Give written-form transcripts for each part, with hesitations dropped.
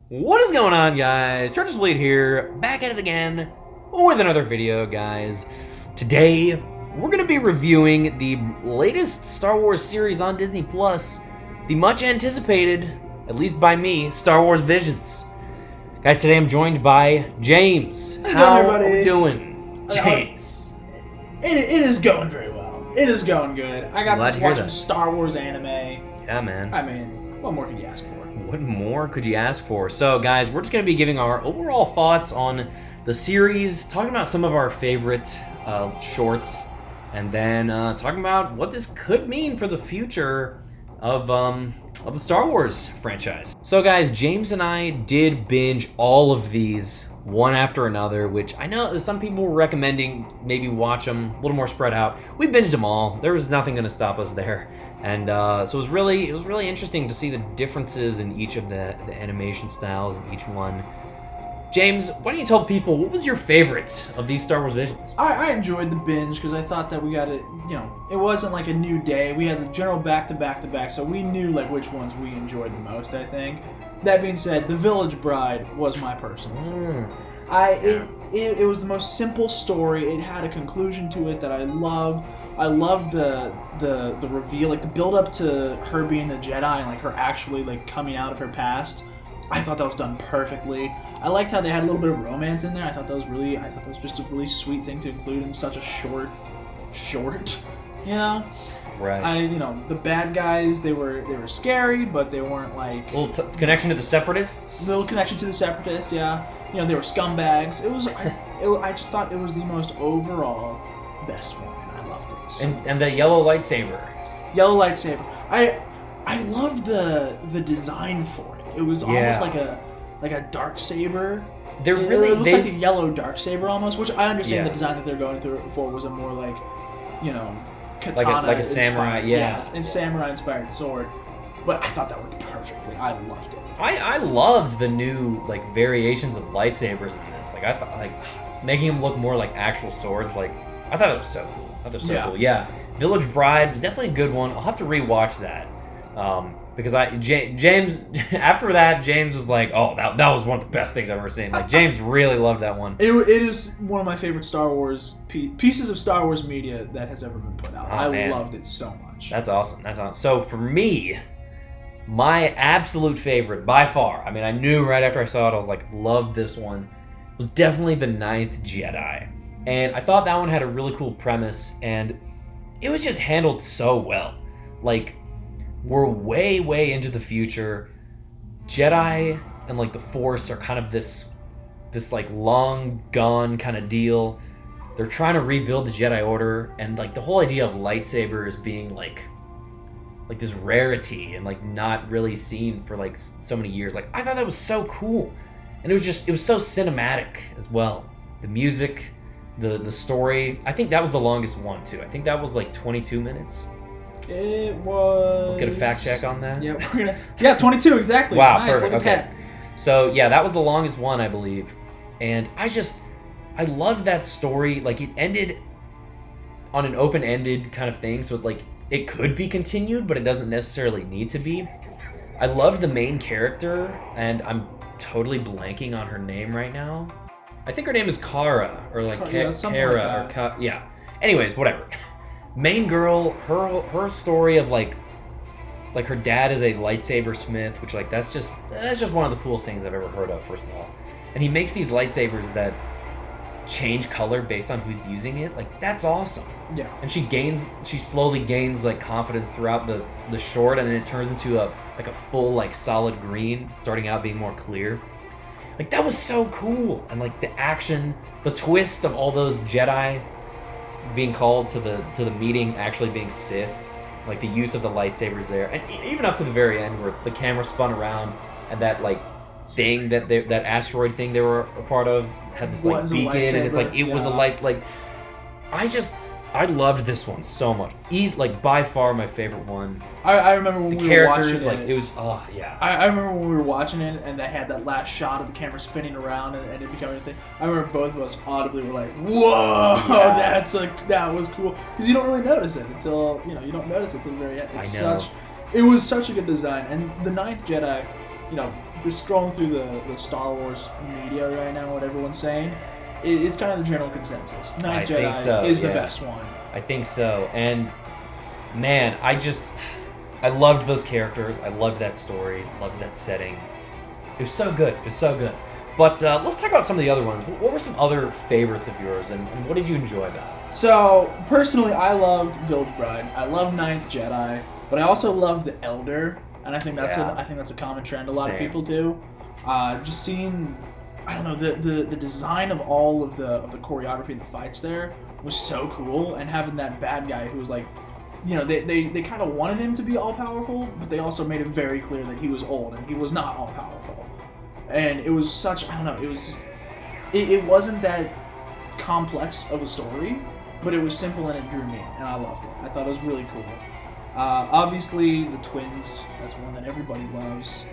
What is going on, guys? Church's Fleet here, back at it again with another video, guys. Today, we're going to be reviewing the latest Star Wars series on Disney Plus, the much anticipated, at least by me, Star Wars Visions. Guys, today I'm joined by James. How are we doing, James? It is going very well. It is going good. I got to watch some that. Star Wars anime. Yeah, man. I mean, what more could you ask for? What more could you ask for? So, guys, we're just going to be giving our overall thoughts on the series, talking about some of our favorite shorts, and then talking about what this could mean for the future of the Star Wars franchise. So, guys, James and I did binge all of these one after another, which I know some people were recommending maybe watch them a little more spread out. We binged them all. There was nothing going to stop us there. And so it was really interesting to see the differences in each of the animation styles in each one. James, why don't you tell the people, what was your favorite of these Star Wars Visions? I enjoyed the binge because I thought that we got it, it wasn't like a new day. We had the general back-to-back, so we knew like which ones we enjoyed the most, I think. That being said, The Village Bride was my personal favorite. It was the most simple story. It had a conclusion to it that I loved. I loved the reveal, like the build up to her being the Jedi and like her actually like coming out of her past. I thought that was done perfectly. I liked how they had a little bit of romance in there. I thought that was just a really sweet thing to include in such a short, Right. The bad guys, they were scary, but they weren't like A little connection to the Separatists? little connection to the Separatists, yeah. They were scumbags. I just thought it was the most overall best one, and I loved it. So And the yellow lightsaber. Yellow lightsaber. I loved the design for it. It was almost like a dark saber. They're really it looked like a yellow dark saber almost, which I understand Yeah. the design that they're going through for was a more like, katana like a samurai, and samurai inspired sword. But I thought that worked perfectly. I loved it. I loved the new like variations of lightsabers in this. Like I thought, like making them look more like actual swords. Like I thought it was so cool. I thought it was so cool. Yeah, Village Bride was definitely a good one. I'll have to rewatch that because James after that James was like, oh that was one of the best things I've ever seen. Like James really loved that one. It is one of my favorite Star Wars pieces of Star Wars media that has ever been put out. I loved it so much. That's awesome. That's awesome. So for me, my absolute favorite by far, I mean, I knew right after I saw it, I was like, loved this one, was definitely The Ninth Jedi. And I thought that one had a really cool premise, and it was just handled so well. Like, we're way into the future. Jedi and, like, the Force are kind of this like, long gone kind of deal. They're trying to rebuild the Jedi Order, and, like, the whole idea of lightsabers being, like this rarity and like not really seen for like so many years. Like I thought that was so cool, and it was so cinematic as well. The music, the story. I think that was the longest one too. I think that was like 22 minutes. It was. Let's get a fact check on that. Yeah, 22 exactly. Wow, nice, perfect. look at Okay. So yeah, that was the longest one, I believe, and I loved that story. Like it ended on an open-ended kind of thing, so like it could be continued, but it doesn't necessarily need to be. I love the main character, and I'm totally blanking on her name right now. I think her name is Kara, or like Kara, or yeah. Anyways, whatever. Main girl, her story of like her dad is a lightsaber smith, which like that's just one of the coolest things I've ever heard of. First of all, and he makes these lightsabers that change color based on who's using it. Like that's awesome. Yeah. And she slowly gains like confidence throughout the short, and then it turns into a full like solid green, starting out being more clear. Like that was so cool. And like the action, the twist of all those Jedi being called to the meeting actually being Sith, like the use of the lightsabers there, and even up to the very end where the camera spun around and that like thing that asteroid thing they were a part of had this like beacon, and it's like it was a light. Like I loved this one so much. Like by far my favorite one. I remember when we were watching it. Like it was, oh yeah. I remember when we were watching it and they had that last shot of the camera spinning around and it becoming a thing. I remember both of us audibly were like, "Whoa, yeah. that was cool." Because you don't really notice it until you don't notice it until the very end. I know. It was such a good design, and the Ninth Jedi, just scrolling through the Star Wars media right now, what everyone's saying, it's kind of the general consensus. Ninth Jedi is the best one. I think so. And man, I loved those characters. I loved that story. Loved that setting. It was so good. It was so good. But let's talk about some of the other ones. What were some other favorites of yours, and what did you enjoy about it? So, personally, I loved Village Bride. I love Ninth Jedi, but I also love The Elder, and I think that's a common trend. A lot of people do. Just seeing, I don't know, the design of all of the choreography and the fights there was so cool, and having that bad guy who was like, you know, they kind of wanted him to be all powerful, but they also made it very clear that he was old and he was not all powerful. And it was such, I don't know, it wasn't that complex of a story, but it was simple and it drew me, and I loved it. I thought it was really cool. Obviously, the twins, that's one that everybody loves.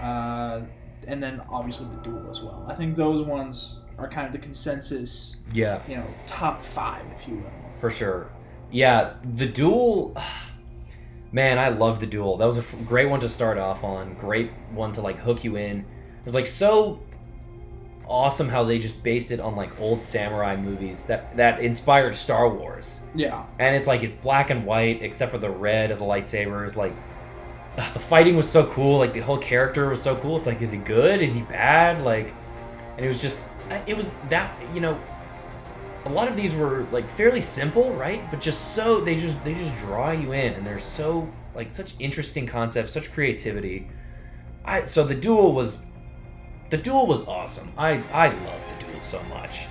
And then, obviously, the duel as well. I think those ones are kind of the consensus, top 5, if you will. For sure. Yeah, the duel, man, I love the duel. That was a great one to start off on. Great one to, like, hook you in. It was, like, so awesome how they just based it on, like, old samurai movies that inspired Star Wars. Yeah. And it's, like, it's black and white, except for the red of the lightsabers. Like, the fighting was so cool. Like, the whole character was so cool. It's like, is he good? Is he bad? Like, and it was just, it was that, you know, a lot of these were, like, fairly simple, right? But just so, they just draw you in, and they're so, like, such interesting concepts, such creativity. So the duel was awesome. I love the duel so much.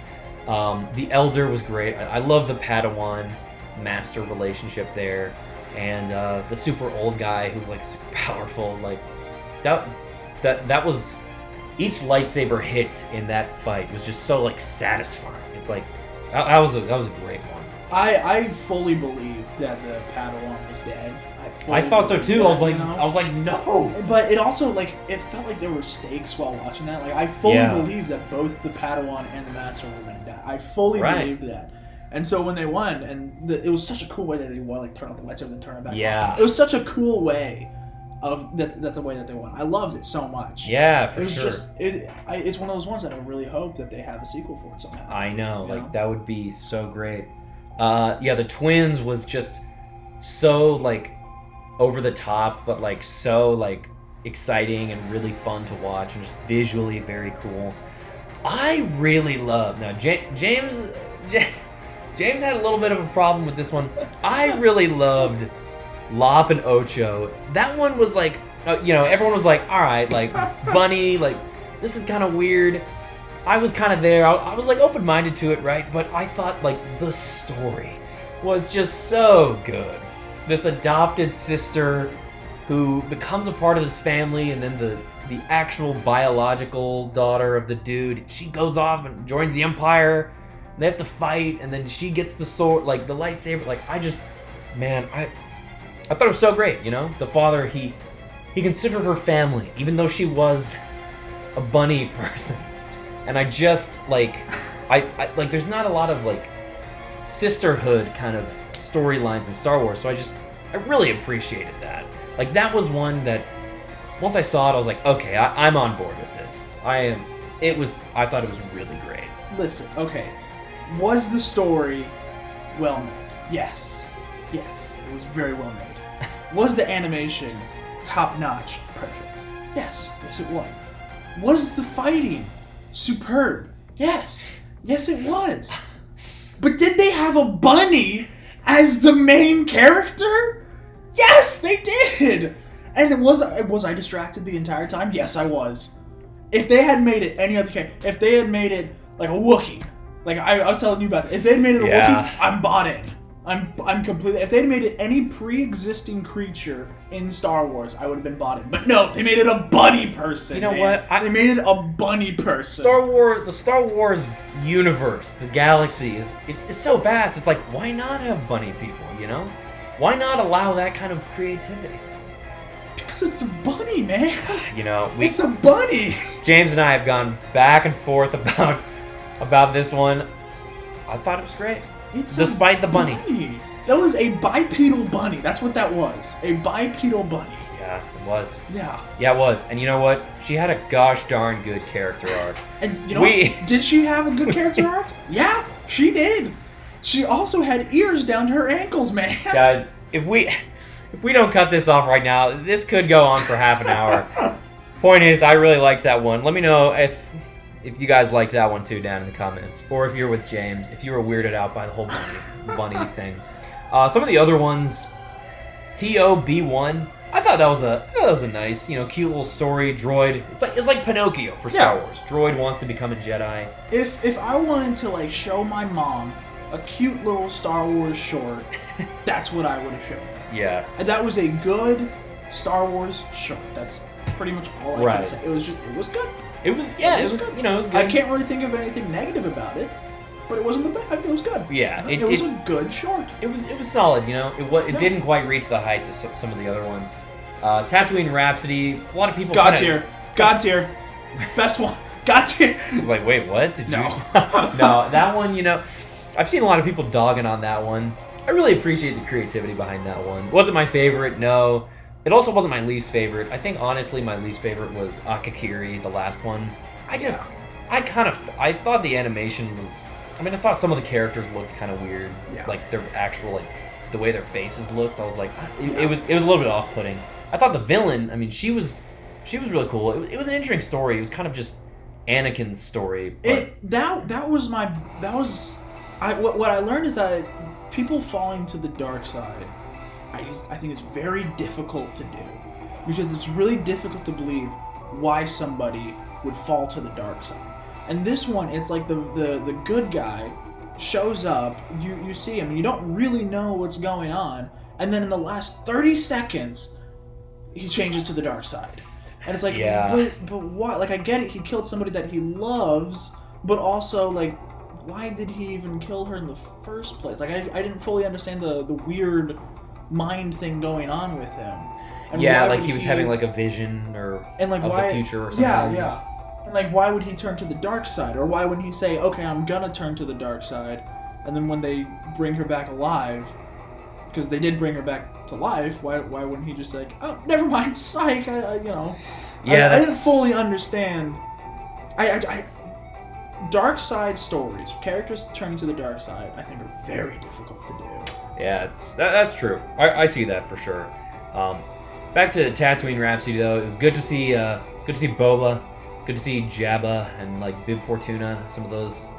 The Elder was great. I love the Padawan master relationship there, and the super old guy who was, like, super powerful. Like, that was, each lightsaber hit in that fight was just so, like, satisfying. It's like, that was a great one. I fully believe that the Padawan was dead. I thought so too. That, I was like, no. But it also, like, it felt like there were stakes while watching that. Like, I fully believed that both the Padawan and the Master were going to die. I fully believed that. And so when they won, and it was such a cool way that they won, like, turn off the lightsaber and then turn it back on. It was such a cool way of the way that they won. I loved it so much. Yeah, for sure. It was it's one of those ones that I really hope that they have a sequel for it somehow. I know, like, that would be so great. The twins was just so, like, over the top, but, like, so, like, exciting and really fun to watch, and just visually very cool. I really love, now James had a little bit of a problem with this one. I really loved Lop and Ocho. That one was like, everyone was like, all right, like, Bunny, like, this is kind of weird. I was kind of there. I was, like, open-minded to it, right? But I thought, like, the story was just so good. This adopted sister who becomes a part of this family, and then the actual biological daughter of the dude, she goes off and joins the Empire. They have to fight, and then she gets the sword, like, the lightsaber. Like, I thought it was so great, you know? The father, he considered her family, even though she was a bunny person. And I just, like, I like, there's not a lot of, like, sisterhood kind of storylines in Star Wars, so I really appreciated that. Like, that was one that, once I saw it, I was like, okay, I'm on board with this. I thought it was really great. Listen, okay. Was the story well made? Yes. Yes, it was very well made. Was the animation top-notch? Perfect. Yes. Yes, it was. Was the fighting superb? Yes. Yes, it was. But did they have a bunny as the main character? Yes, they did. And was I distracted the entire time? Yes, I was. If they had made it any other character, if they had made it like a Wookiee, like I was telling you about that, if they had made it a Wookiee, I'm bought in. I'm completely. If they'd made it any pre-existing creature in Star Wars, I would have been bought in. But no, they made it a bunny person. You know man. what? They made it a bunny person. The Star Wars universe, the galaxy it's so vast. It's like, why not have bunny people? You know, why not allow that kind of creativity? Because it's a bunny, man. You know, it's a bunny. James and I have gone back and forth about this one. I thought it was great. Despite the bunny. That was a bipedal bunny. That's what that was. A bipedal bunny. Yeah, it was. Yeah. Yeah, it was. And you know what? She had a gosh darn good character arc. And you know what? Did she have a good character arc? Yeah, she did. She also had ears down to her ankles, man. Guys, if we don't cut this off right now, this could go on for half an hour. Point is, I really liked that one. Let me know if you guys liked that one too down in the comments, or if you're with James, if you were weirded out by the whole bunny thing. Some of the other ones, TOB1. I thought that was a nice, cute little story. Droid. It's like Pinocchio for Star Wars. Droid wants to become a Jedi. If I wanted to like show my mom a cute little Star Wars short, that's what I would have shown her. Yeah. And that was a good Star Wars short. That's pretty much all I can say. It was good. It was good. It was good. I can't really think of anything negative about it, but it wasn't the best. It was good. Yeah, it was a good short. It was solid. It didn't quite reach the heights of some of the other ones. Tatooine Rhapsody. A lot of people. God tier. Best one. God tier. I was like, wait, what? Did no. you? No, that one. I've seen a lot of people dogging on that one. I really appreciate the creativity behind that one. Wasn't my favorite, no. It also wasn't my least favorite. I think, honestly, my least favorite was Akakiri, the last one. I thought the animation was... I thought some of the characters looked kind of weird. Yeah. Like, their actual, the way their faces looked. I was like, it was a little bit off-putting. I thought the villain, she was really cool. It was an interesting story. It was kind of just Anakin's story. But... What I learned is that people falling to the dark side, I think it's very difficult to do, because it's really difficult to believe why somebody would fall to the dark side. And this one, it's like the good guy shows up, you see him, and you don't really know what's going on, and then in the last 30 seconds, he changes to the dark side. And it's like, but why? Like, I get it, he killed somebody that he loves, but also, like, why did he even kill her in the first place? Like, I didn't fully understand the weird mind thing going on with him. And like he was having like a vision of the future or something. Yeah. And like, why would he turn to the dark side? Or why wouldn't he say, okay, I'm gonna turn to the dark side, and then when they bring her back alive, because they did bring her back to life, why wouldn't he just like, oh, never mind, psych, I didn't fully understand. Dark side stories, characters turning to the dark side, I think are very difficult to do. Yeah, that's true. I see that for sure. Back to Tatooine Rhapsody though, it was good to see Boba. It's good to see Jabba and like Bib Fortuna, some of those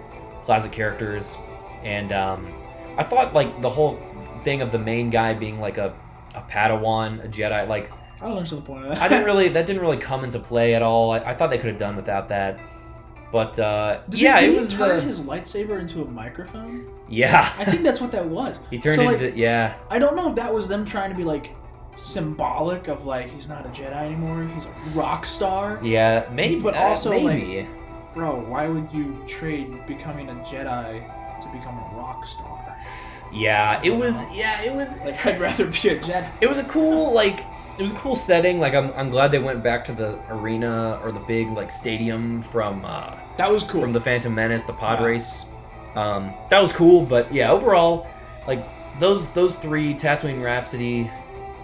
classic characters. And I thought like the whole thing of the main guy being like a Padawan, a Jedi, like I don't understand the point of that. that didn't really come into play at all. I thought they could have done without that. But did he turn his lightsaber into a microphone? Yeah, I think that's what that was. He turned into I don't know if that was them trying to be like symbolic of like he's not a Jedi anymore. He's a rock star. Yeah, maybe. But also maybe. like, bro, why would you trade becoming a Jedi to become a rock star? Yeah, it was. Like, I'd rather be a Jedi. It was a cool setting. Like, I'm glad they went back to the arena or the big like stadium from. That was cool. From the Phantom Menace, the pod race. That was cool, but yeah, overall, like those three, Tatooine Rhapsody,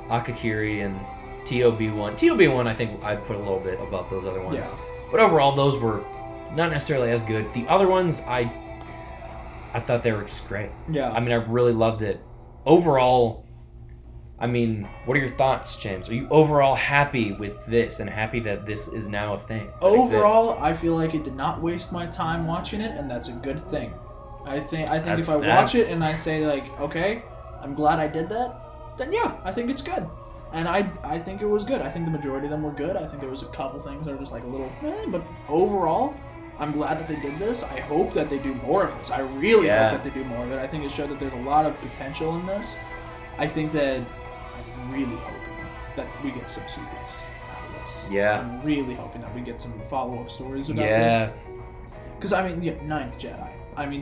Akakiri, and TOB1. TOB1, I think I'd put a little bit above those other ones. Yeah. But overall, those were not necessarily as good. The other ones, I thought they were just great. Yeah. I really loved it. Overall, what are your thoughts, James? Are you overall happy with this and happy that this is now a thing? Overall, I feel like it did not waste my time watching it, and that's a good thing. I think if I watch it and I say like, okay, I'm glad I did that, then yeah, I think it's good. And I think it was good. I think the majority of them were good. I think there was a couple things that were just like a little, but overall, I'm glad that they did this. I hope that they do more of this. I really hope that they do more of it. I think it showed that there's a lot of potential in this. I think that I'm really hoping that we get some sequels out of this. Yeah. I'm really hoping that we get some follow-up stories about this. Because, Ninth Jedi.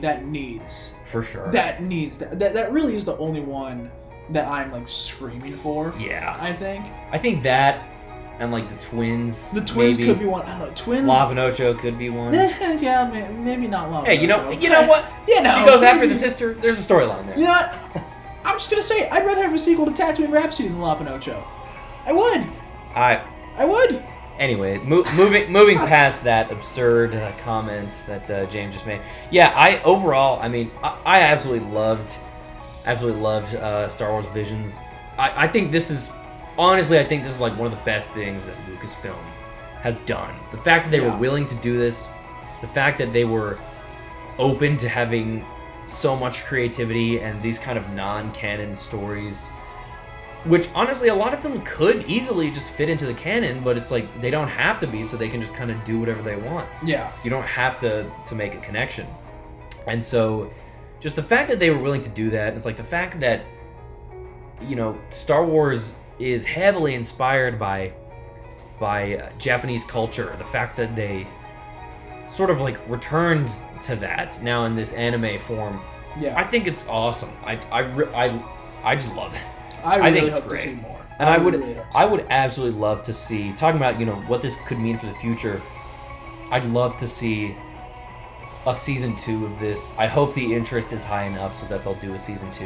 That needs... For sure. That needs... That really is the only one that I'm, like, screaming for. Yeah. I think. I think that... And, like, the twins. The twins maybe. Could be one. I don't know. Twins. Lava Nocho could be one. Yeah, maybe not Lava Hey, you know what? She goes after the sister. There's a storyline there. You know what? I'm just going to say, I'd rather have a sequel to Tatooine Rhapsody than Lava Nocho. I would. I would. Anyway, moving past that absurd comment that James just made. Yeah, I absolutely loved Star Wars Visions. I think this is like one of the best things that Lucasfilm has done. The fact that they were willing to do this, the fact that they were open to having so much creativity and these kind of non-canon stories, which honestly a lot of them could easily just fit into the canon, but it's like they don't have to be, so they can just kind of do whatever they want. Yeah. You don't have to make a connection. And so just the fact that they were willing to do that, it's like the fact that, you know, Star Wars is heavily inspired by Japanese culture. The fact that they sort of like returned to that now in this anime form. Yeah. I think it's awesome. I just love it. I really think it's hope great. To see more. And I would absolutely love to see, talking about, you know, what this could mean for the future. I'd love to see a season 2 of this. I hope the interest is high enough so that they'll do a season 2.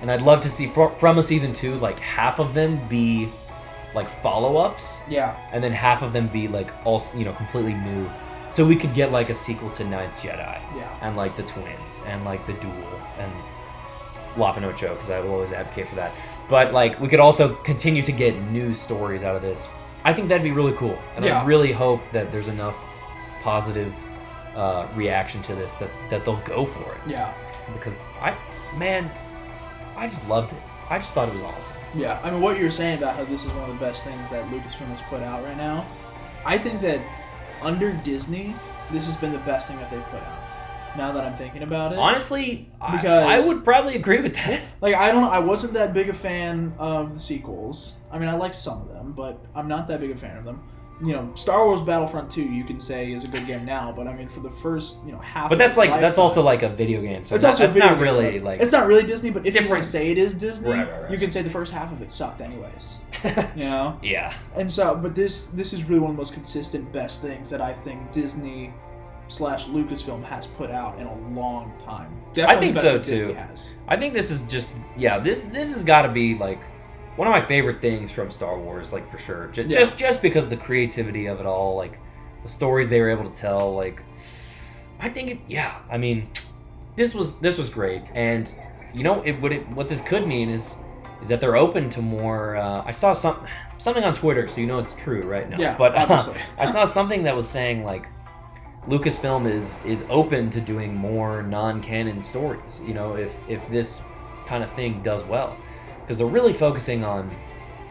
And I'd love to see from a season 2, like half of them be like follow-ups. Yeah. And then half of them be like also, you know, completely new. So we could get like a sequel to Ninth Jedi. Yeah. And like the twins and like the duel and Lapa No Cho, because I will always advocate for that. But like we could also continue to get new stories out of this. I think that'd be really cool. And I really hope that there's enough positive reaction to this that they'll go for it. Yeah. Because I just loved it. I just thought it was awesome. Yeah, I mean, what you're saying about how this is one of the best things that Lucasfilm has put out right now, I think that under Disney, this has been the best thing that they've put out. Now that I'm thinking about it, honestly, I would probably agree with that. Like, I wasn't that big a fan of the sequels. I mean, I like some of them, but I'm not that big a fan of them. You know, Star Wars Battlefront 2, you can say is a good game now, but I mean, for the first, you know, half. But that's that's also like a video game, so that's not really like. It's not really Disney, but if you want to say it is Disney, right. You can say the first half of it sucked, anyways. You know. Yeah. And so, but this is really one of the most consistent, best things that I think Disney / Lucasfilm has put out in a long time. Definitely I think so too. Disney has. I think this is just this has got to be like one of my favorite things from Star Wars, like for sure. Just because of the creativity of it all, like the stories they were able to tell, like I think I mean, this was great, and you know what this could mean is that they're open to more. I saw something on Twitter, so you know it's true right now. Yeah, but obviously. I saw something that was saying like Lucasfilm is open to doing more non-canon stories. You know, if this kind of thing does well. Because they're really focusing on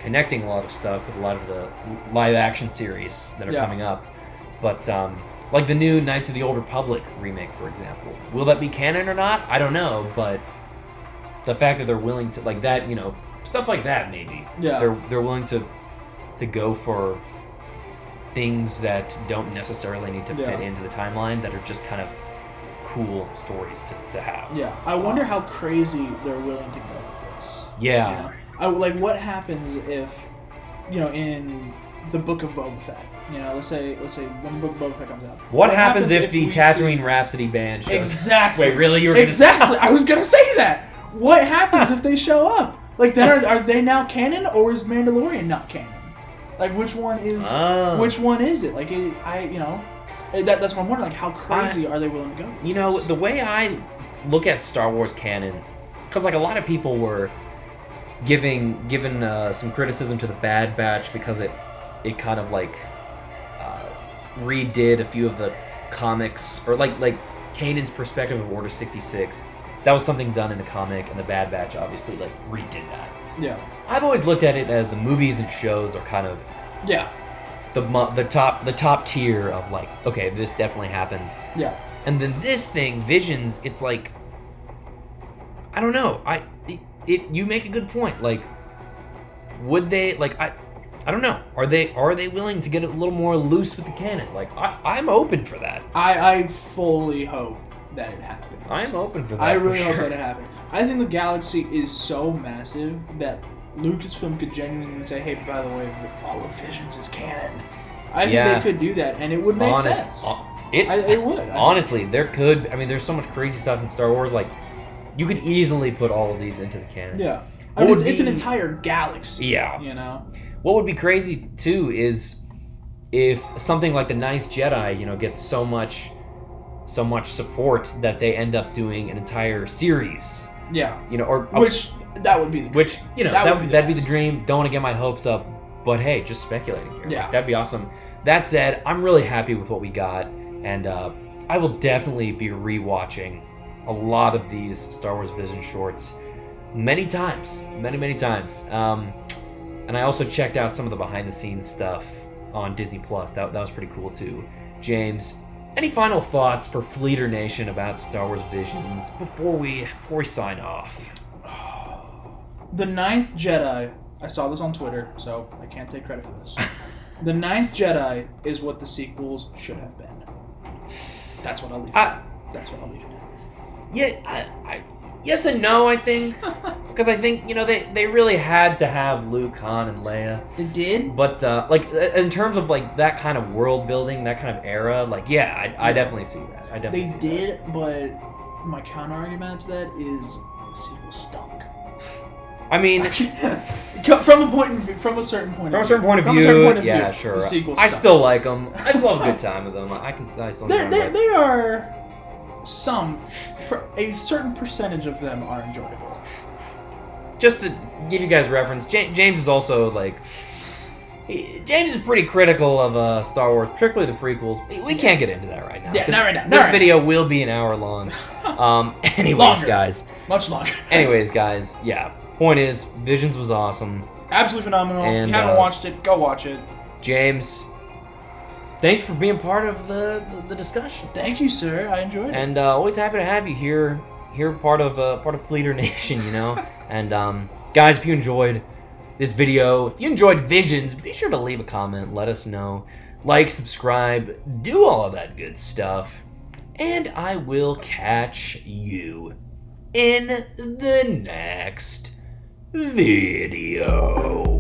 connecting a lot of stuff with a lot of the live-action series that are coming up. But, like the new Knights of the Old Republic remake, for example. Will that be canon or not? I don't know, but the fact that they're willing to, like that, you know, stuff like that, maybe. Yeah. They're willing to go for things that don't necessarily need to fit into the timeline, that are just kind of cool stories to have. Yeah. I wonder how crazy they're willing to go with this. Yeah. You know? Like, what happens if, you know, in the Book of Boba Fett, you know, let's say when the Book of Boba Fett comes out. What happens if the Tatooine Rhapsody band shows? Exactly. Wait, really? Exactly. I was gonna say that. What happens if they show up? Like, then are they now canon, or is Mandalorian not canon? Like, which one is it? Like, that's what I'm wondering. Like, how crazy are they willing to go? You know, the way I look at Star Wars canon, because like a lot of people were given some criticism to the Bad Batch because it kind of like redid a few of the comics, or like Kanan's perspective of Order 66. That was something done in the comic, and the Bad Batch obviously like redid that. Yeah. I've always looked at it as the movies and shows are kind of the top tier of like, okay, this definitely happened. Yeah. And then this thing, Visions, it's like, I don't know. You make a good point. Like, would they like I don't know. Are they willing to get a little more loose with the canon? Like, I'm open for that. I fully hope that it happens. I'm open for that. I really hope that it happens. I think the galaxy is so massive that Lucasfilm could genuinely say, hey, by the way, all of Visions is canon. I think they could do that, and it would make sense. It would. Honestly, there could. I mean, there's so much crazy stuff in Star Wars. Like, you could easily put all of these into the canon. Yeah. I mean, it's an entire galaxy. Yeah. You know? what would be crazy too is if something like the Ninth Jedi, gets so much support that they end up doing an entire series. Yeah. Or which that would be the dream. Which that'd be the best. dream. Don't want to get my hopes up, but hey, just speculating here. Yeah. That'd be awesome. That said, I'm really happy with what we got, and I will definitely be rewatching a lot of these Star Wars Vision shorts many times. Many times. And I also checked out some of the behind-the-scenes stuff on Disney Plus. That was pretty cool too. James, any final thoughts for Fleeter Nation about Star Wars Visions before we sign off? The Ninth Jedi, I saw this on Twitter, so I can't take credit for this. The Ninth Jedi is what the sequels should have been. That's what I'll leave it at. That's what I'll leave it at. Yeah, I yes and no, I think. Because I think, they really had to have Luke, Han, and Leia. They did? But, in terms of, that kind of world building, that kind of era, I definitely see that. I definitely see did, but my counter-argument to that is the sequel stunk. I mean... from a certain point of view. Yeah, sure. The sequel I stunk. still like them. I still have a good time with them. I still enjoy them. They are... a certain percentage of them are enjoyable. Just to give you guys reference, James is also James is pretty critical of Star Wars, particularly the prequels. We can't get into that right now. Yeah, not right now. This video will be an hour long. Anyways, Longer. guys. Much longer. Anyways, guys, yeah. Point is, Visions was awesome. Absolutely phenomenal. And, if you haven't watched it, go watch it. James, thanks for being part of the discussion. Thank you, sir. I enjoyed it. And always happy to have you here part of Fleeter Nation, And guys, if you enjoyed this video, if you enjoyed Visions, be sure to leave a comment. Let us know. Like, subscribe, do all of that good stuff. And I will catch you in the next video.